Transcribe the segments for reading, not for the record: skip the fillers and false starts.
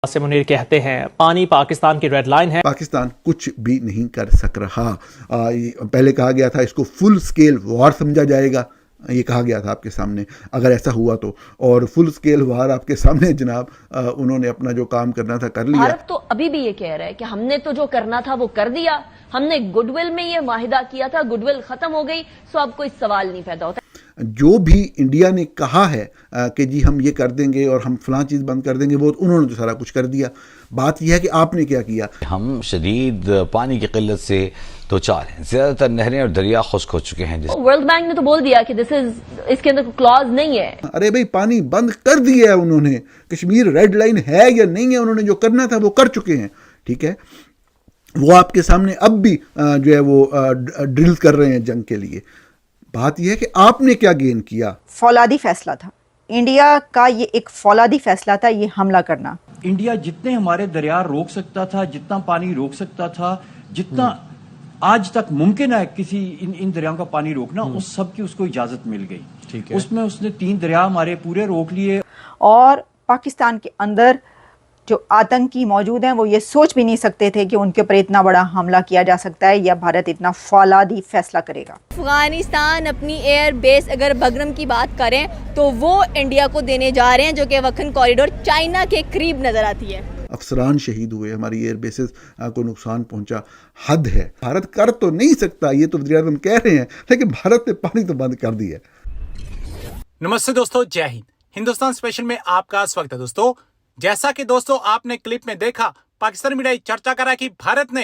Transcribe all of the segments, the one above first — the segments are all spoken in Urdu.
قاسم منیر کہتے ہیں پانی پاکستان کی ریڈ لائن ہے. پاکستان کچھ بھی نہیں کر سک رہا. پہلے کہا گیا تھا اس کو فل سکیل وار سمجھا جائے گا، یہ کہا گیا تھا آپ کے سامنے اگر ایسا ہوا تو، اور فل سکیل وار آپ کے سامنے جناب انہوں نے اپنا جو کام کرنا تھا کر لیا. بھارت تو ابھی بھی یہ کہہ رہا ہے کہ ہم نے تو جو کرنا تھا وہ کر دیا، ہم نے گڈ ول میں یہ معاہدہ کیا تھا، گڈ ول ختم ہو گئی، سو اب کوئی سوال نہیں پیدا ہوتا. جو بھی انڈیا نے کہا ہے کہ جی ہم یہ کر دیں گے اور ہم فلاں چیز بند کر دیں گے، وہ انہوں نے تو سارا کچھ کر دیا. بات یہ ہے کہ آپ نے کیا کیا. ہم شدید پانی کی قلت سے دو چار ہیں، زیادہ تر نہریں اور دریا خشک ہو چکے ہیں. ورلڈ بینک نے تو بول دیا کہ اس کے اندر کوئی کلاز نہیں ہے. ارے بھائی پانی بند کر دیا ہے انہوں نے. کشمیر ریڈ لائن ہے یا نہیں ہے، انہوں نے جو کرنا تھا وہ کر چکے ہیں. ٹھیک ہے، وہ آپ کے سامنے اب بھی جو ہے وہ ڈرل کر رہے ہیں جنگ کے لیے. بات یہ ہے کہ آپ نے کیا گین کیا. فولادی فیصلہ تھا انڈیا کا، یہ ایک فولادی فیصلہ تھا یہ حملہ کرنا. انڈیا جتنے ہمارے دریا روک سکتا تھا، جتنا پانی روک سکتا تھا، جتنا آج تک ممکن ہے کسی ان دریاؤں کا پانی روکنا، اس سب کی اس کو اجازت مل گئی. اس میں اس نے 3 دریا ہمارے پورے روک لیے. اور پاکستان کے اندر جو آتنکی موجود ہیں وہ یہ سوچ بھی نہیں سکتے تھے کہ ان کے اوپر اتنا بڑا حملہ کیا جا سکتا ہے یا بھارت اتنا فولادی فیصلہ کرے گا. افغانستان اپنی ایئر بیس اگر بگرم کی بات کریں تو وہ انڈیا کو دینے جا رہے ہیں، جو کہ وکھن کوریڈور چائنا کے قریب نظر آتی ہے. افسران شہید ہوئے، ہماری ایئر بیسز کو نقصان پہنچا. حد ہے. بھارت کر تو نہیں سکتا، یہ تو وزیر اعظم کہہ رہے ہیں، لیکن بھارت نے پانی تو بند کر دیا. نمستے دوستو، جے ہند. ہندوستان اسپیشل میں آپ کا سواگت ہے دوستو. جیسا کہ دوستو آپ نے کلپ میں دیکھا، پاکستانی میڈیا چرچا کرا کہ بھارت نے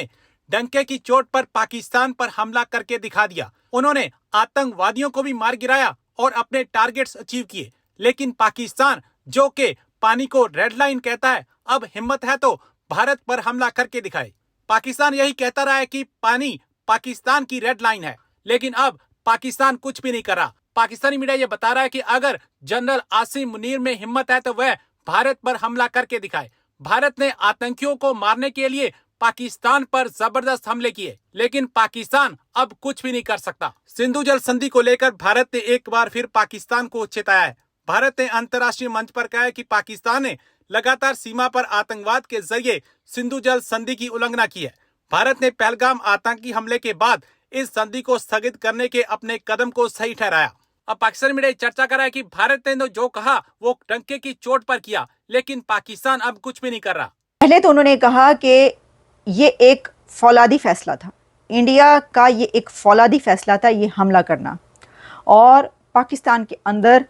ڈنکے کی چوٹ پر پاکستان پر حملہ کر کے دکھا دیا. انہوں نے آتنکوادیوں کو بھی مار گرایا اور اپنے ٹارگٹس اچیو کیے. لیکن پاکستان جو کہ پانی کو ریڈ لائن کہتا ہے، اب ہمت ہے تو بھارت پر حملہ کر کے دکھائے. پاکستان یہی کہتا رہا ہے کہ پانی پاکستان کی ریڈ لائن ہے، لیکن اب پاکستان کچھ بھی نہیں کر رہا. پاکستانی میڈیا یہ بتا رہا ہے کہ اگر جنرل عاصم منیر میں ہمت ہے تو وہ بھارت پر حملہ کر کے دکھائے. بھارت نے آتنکیوں کو مارنے کے لیے پاکستان پر زبردست حملے کیے، لیکن پاکستان اب کچھ بھی نہیں کر سکتا. سندھو جل سندھی کو لے کر بھارت نے ایک بار پھر پاکستان کو چتایا ہے. بھارت نے انترراشٹریہ منچ پر کہا ہے کہ پاکستان نے لگاتار سیما پر آتنکواد کے ذریعے سندھو جل سندھی کی النگھنا کی ہے. بھارت نے پہلگام آتنکی حملے کے بعد اس سندھی کو استھگت کرنے کے اپنے قدم کو صحیح ٹھہرایا. اب پاکستان میڈیا چرچا کر رہا ہے کہ بھارت نے جو کہا وہ ڈنکے کی چوٹ پر کیا، لیکن پاکستان اب کچھ بھی نہیں کر رہا. پہلے تو انہوں نے کہا کہ یہ ایک فولادی فیصلہ تھا انڈیا کا، یہ ایک فولادی فیصلہ تھا یہ حملہ کرنا. اور پاکستان کے اندر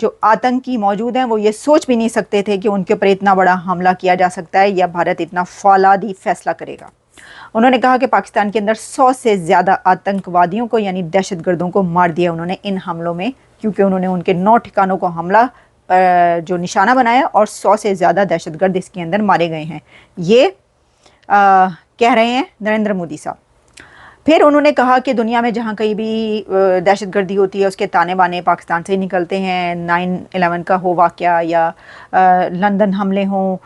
جو آتنکی موجود ہیں وہ یہ سوچ بھی نہیں سکتے تھے کہ ان کے اوپر اتنا بڑا حملہ کیا جا سکتا ہے یا بھارت اتنا فولادی فیصلہ کرے گا. انہوں نے کہا کہ پاکستان کے اندر 100 سے زیادہ آتنکوادیوں کو یعنی دہشت گردوں کو مار دیا انہوں نے ان حملوں میں، کیونکہ انہوں نے ان کے 9 ٹھکانوں کو حملہ جو نشانہ بنایا اور 100 سے زیادہ دہشت گرد اس کے اندر مارے گئے ہیں. یہ کہہ رہے ہیں نریندر مودی صاحب. پھر انہوں نے کہا کہ دنیا میں جہاں کہیں بھی دہشت گردی ہوتی ہے اس کے تانے بانے پاکستان سے ہی نکلتے ہیں. 9/11 کا ہو واقعہ یا لندن حملے ہوں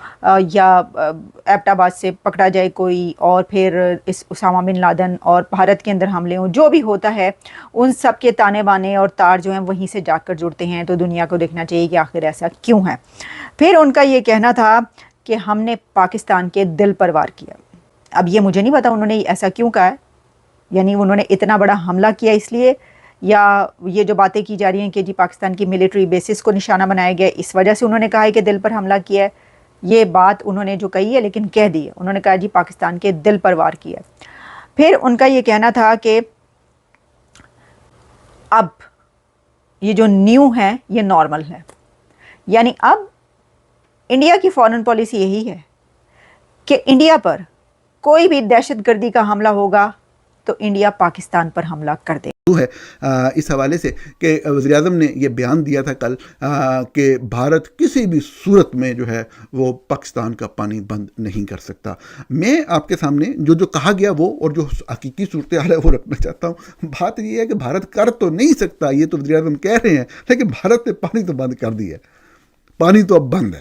یا ایبٹ آباد سے پکڑا جائے کوئی، اور پھر اس اسامہ بن لادن اور بھارت کے اندر حملے ہوں، جو بھی ہوتا ہے ان سب کے تانے بانے اور تار جو ہیں وہیں سے جا کر جڑتے ہیں. تو دنیا کو دیکھنا چاہیے کہ آخر ایسا کیوں ہے. پھر ان کا یہ کہنا تھا کہ ہم نے پاکستان کے دل پر وار کیا. اب یہ مجھے نہیں پتا انہوں نے ایسا کیوں کہا ہے، یعنی انہوں نے اتنا بڑا حملہ کیا اس لیے، یا یہ جو باتیں کی جا رہی ہیں کہ جی پاکستان کی ملٹری بیسز کو نشانہ بنایا گیا اس وجہ سے انہوں نے کہا ہے کہ دل پر حملہ کیا ہے. یہ بات انہوں نے جو کہی ہے لیکن کہہ دی ہے، انہوں نے کہا جی پاکستان کے دل پر وار کیا. پھر ان کا یہ کہنا تھا کہ اب یہ جو نیو ہے یہ نارمل ہے، یعنی اب انڈیا کی فارن پالیسی یہی ہے کہ انڈیا پر کوئی بھی دہشت گردی کا حملہ ہوگا تو انڈیا پاکستان پر حملہ کر دے. ہے اس حوالے سے کہ وزیر اعظم نے یہ بیان دیا تھا کل کہ بھارت کسی بھی صورت میں جو ہے وہ پاکستان کا پانی بند نہیں کر سکتا. میں آپ کے سامنے جو کہا گیا وہ اور جو حقیقی صورتحال ہے وہ رکھنا چاہتا ہوں. بات یہ ہے کہ بھارت کر تو نہیں سکتا، یہ تو وزیر اعظم کہہ رہے ہیں، لیکن بھارت نے پانی تو بند کر دیا ہے. پانی تو اب بند ہے.